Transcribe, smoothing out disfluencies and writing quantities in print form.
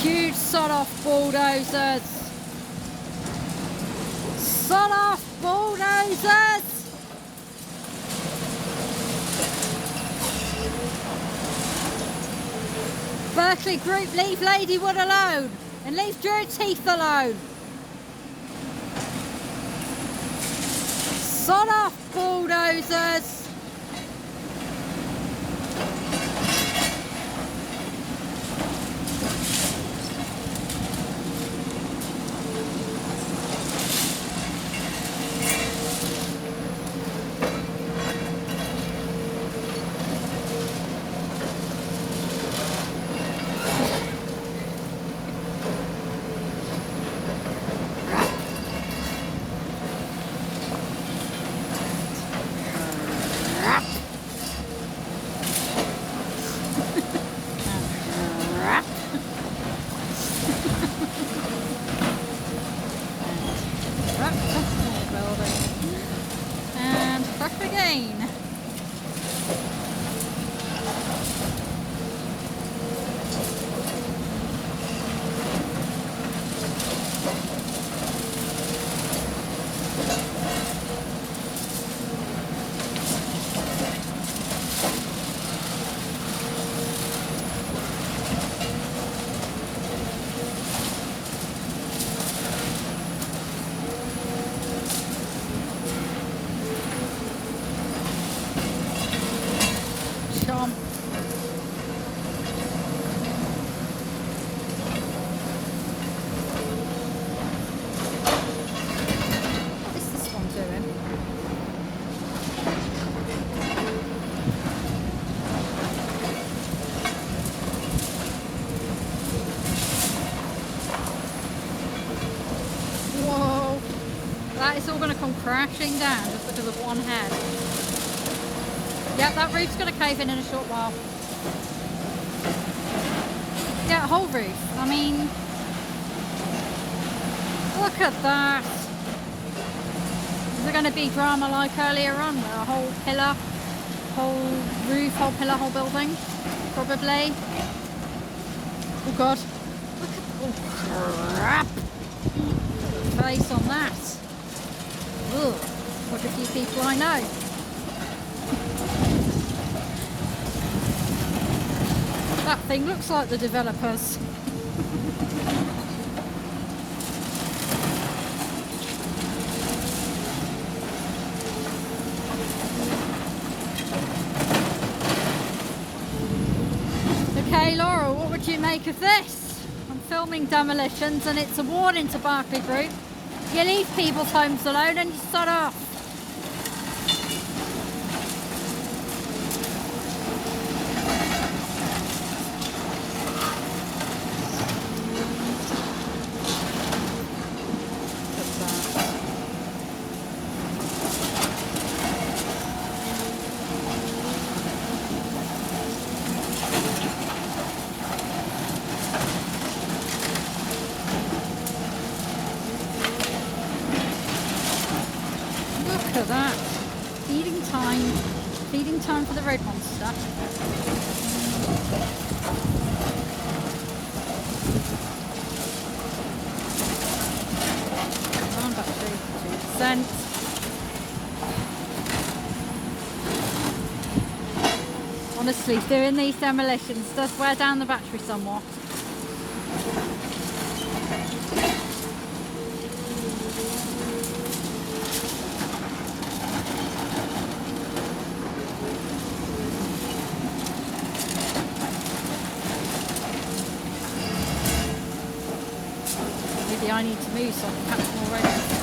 Huge sod off bulldozers. Sod off bulldozers. Berkeley Group, leave Ladywood alone and leave Drew Teeth alone. Sod off bulldozers. It's all going to come crashing down just because of one head. Yep, that roof's going to cave in a short while. Yeah, whole roof. I mean, look at that. Is there going to be drama like earlier on where a whole pillar, whole roof, whole pillar, whole building? Probably. Oh God. Look at, oh crap. Face on that. Ugh, what a few people I know. That thing looks like the developers. Okay, Laurel, what would you make of this? I'm filming demolitions and it's a warning to Berkeley Group. You leave people's homes alone and you sod off. Look at that. Feeding time for the road monster. On battery, 2%. Honestly, doing these demolitions does wear down the battery somewhat. I need to move so I can catch more races.